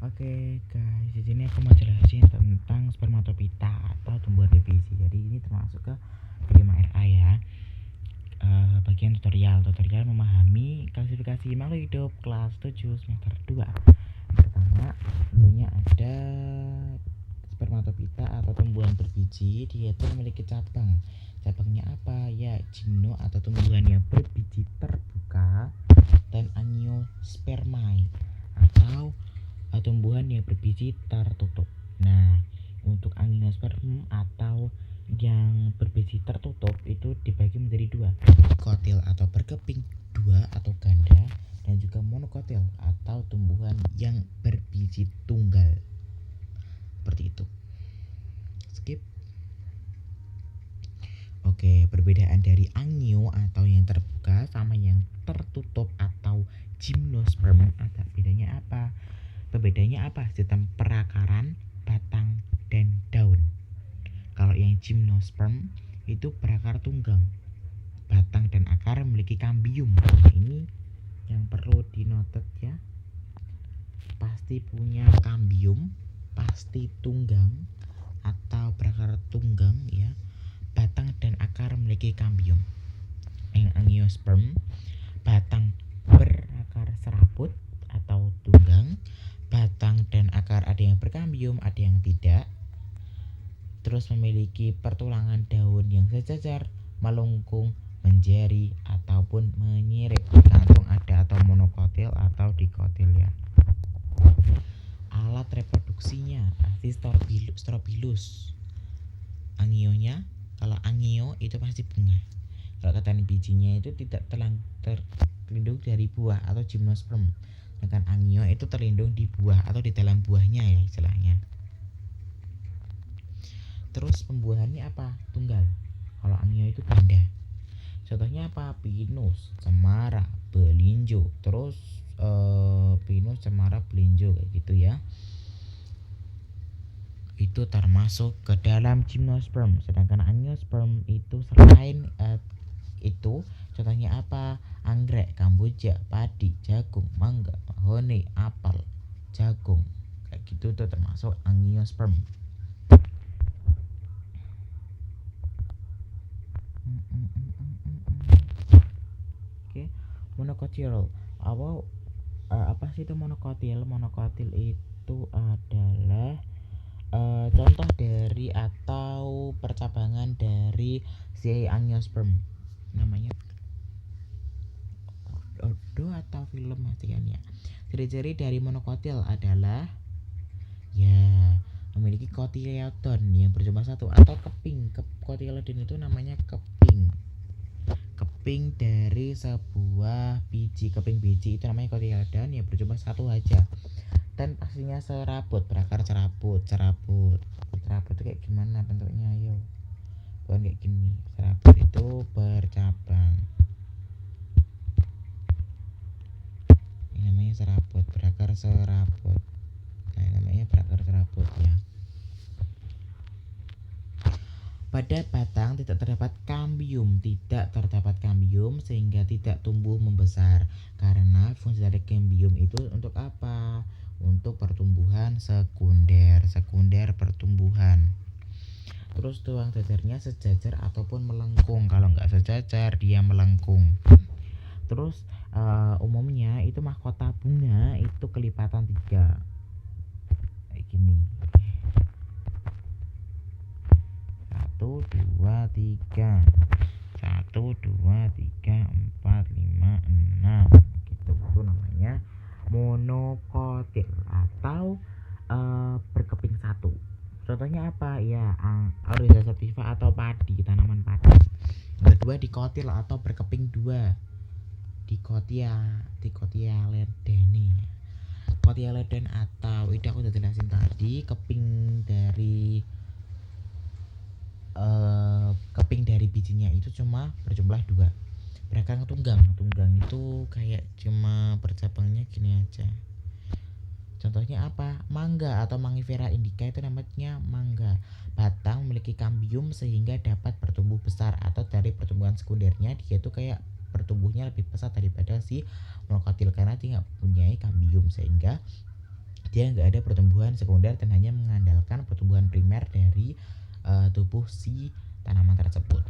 Oke guys, di sini aku mau jelasin tentang spermatopita atau tumbuhan berbiji. Jadi ini termasuk ke 5RA ya. Bagian tutorial memahami klasifikasi makhluk hidup kelas 7 semester 2. Pertama, tentunya ada spermatopita atau tumbuhan berbiji. Dia itu memiliki cabang. Cabangnya apa? Ya, gimno atau tumbuhan yang berbiji terbuka dan angiospermae atau tumbuhan yang berbiji tertutup. Nah, untuk angiosperm atau yang berbiji tertutup itu dibagi menjadi dua, kotil atau berkeping dua atau ganda, dan juga monokotil atau tumbuhan yang berbiji tunggal. Seperti itu. Skip. Oke, perbedaan dari angio atau yang terbuka sama yang tertutup atau gymnosperm ada bedanya apa? Perbedaannya apa? Sistem perakaran, batang, dan daun. Kalau yang gymnosperm itu berakar tunggang, batang dan akar memiliki kambium. Ini yang perlu dinotet ya. Pasti punya kambium, pasti tunggang atau berakar tunggang ya. Batang dan akar memiliki kambium. Yang angiosperm, batang berakar serabut atau tunggang, batang dan akar ada yang berkambium, ada yang tidak. Terus memiliki pertulangan daun yang sejajar, melengkung, menjari, ataupun menyirip, tergantung ada atau monokotil atau dikotil ya. Alat reproduksinya pasti strobilus. Angionya, kalau angio itu pasti bunga. Kalau katakan bijinya itu tidak terlindung dari buah atau gymnosperm. Sedangkan angio itu terlindung di buah atau di dalam buahnya ya istilahnya. Terus pembuahannya apa? Tunggal. Kalau angio itu ganda. Contohnya apa? Pinus, cemara, belinjo. Terus pinus, cemara, belinjo kayak gitu ya. Itu termasuk ke dalam gymnosperm. Sedangkan angiosperm itu selain itu contohnya apa? Anggrek, kamboja, padi, jagung, mangga, mahoni, apel, jagung kayak gitu tuh termasuk angiosperm. Oke, monokotil. Apa sih itu monokotil? Monokotil itu adalah contoh dari atau percabangan dari si angiosperm. Namanya odo atau film matikan ya. Ciri-ciri dari monokotil adalah ya memiliki kotiledon yang berjumlah satu atau keping. Kotiledon itu namanya keping. Keping dari sebuah biji. Keping biji itu namanya kotiledon yang berjumlah satu aja. Dan pastinya serabut, berakar serabut. Serabut itu kayak gimana bentuknya? Ayo. Bukan kayak gini. Serabut itu bercabang. Ini namanya serabut, berakar serabut. Nah, namanya berakar serabut ya. Pada batang tidak terdapat kambium, sehingga tidak tumbuh membesar. Karena fungsi dari kambium itu untuk apa? Untuk pertumbuhan sekunder pertumbuhan. Terus tuang jajarnya sejajar ataupun melengkung. Kalau nggak sejajar dia melengkung. Terus umumnya itu mahkota bunga itu kelipatan 3 kayak gini. 1, 2, 3. 1, 2, 3, 4, 5, 6 gitu. Itu namanya monokotil atau berkeping satu. Contohnya apa? Ya, Aurora sativa atau padi, tanaman padi. Yang kedua dikotil atau berkeping 2. Dicotyledone. Cotyledon atau itu aku udah jelasin tadi, keping dari bijinya itu cuma berjumlah 2. Berakar tunggang itu kayak cuma bercabangnya gini aja. Contohnya apa? Mangga atau Mangifera indica itu namanya mangga. Batang memiliki kambium sehingga dapat bertumbuh besar, atau dari pertumbuhan sekundernya dia itu kayak bertumbuhnya lebih besar daripada si monokotil karena dia nggak punya kambium sehingga Dia nggak ada pertumbuhan sekunder dan hanya mengandalkan pertumbuhan primer dari tubuh si tanaman tersebut.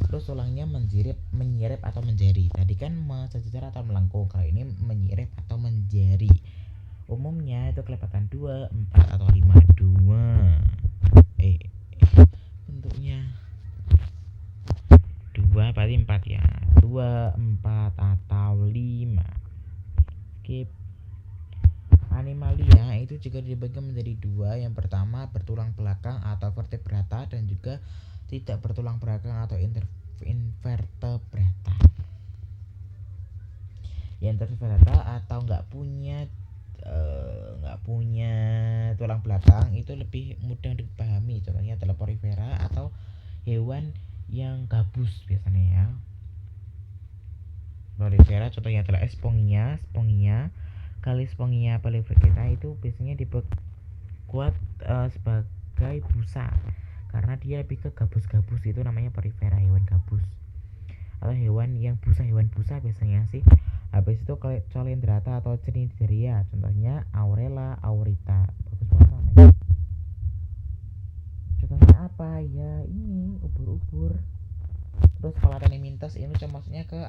Terus tulangnya menyirip atau menjari. Tadi kan sejajar atau melengkung, kalau ini menyirip atau menjari. Umumnya itu kelipatan 2, 4 atau 5. 2 bentuknya 2 berarti 4 ya. 2, 4 atau 5. Skip. Animalia itu juga dibagi menjadi 2. Yang pertama bertulang belakang atau vertebrata, dan juga tidak bertulang belakang atau invertebrata. Yang invertebrata atau nggak punya tulang belakang itu lebih mudah dipahami. Contohnya adalah porifera atau hewan yang gabus biasanya ya. Porifera contohnya adalah Spongia, Kalispongia polyfragata itu biasanya dibuat sebagai busa karena dia lebih ke gabus-gabus, itu namanya porifera, hewan gabus atau hewan busa biasanya sih. Habis itu Colendrata atau Cnidaria, contohnya Aurela, Aurita. Bagus banget namanya. Contohnya apa ya, ini ubur-ubur. Terus Platyneminthes ini maksudnya ke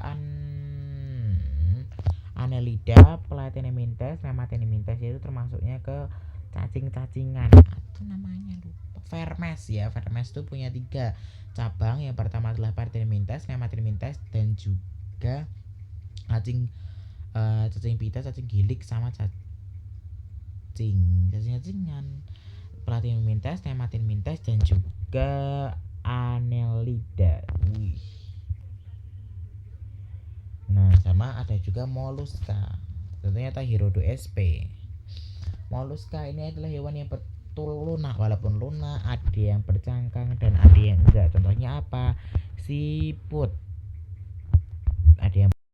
Annelida, Platyneminthes, Nemathyneminthes itu termasuknya ke cacing-cacingan atau namanya lupa. Vermes ya. Vermes itu punya 3 cabang. Yang pertama adalah Platyneminthes, Nemathyneminthes, dan juga cacing pita, cacing gilik, sama cacing-cacingan. Platyneminthes, Nemathyneminthes, dan juga Annelida. Wih. Nah, sama ada juga moluska. Tentunya Tahirodo sp. Moluska ini adalah hewan yang betul lunak, walaupun lunak ada yang bercangkang dan ada yang enggak. Contohnya apa? Siput.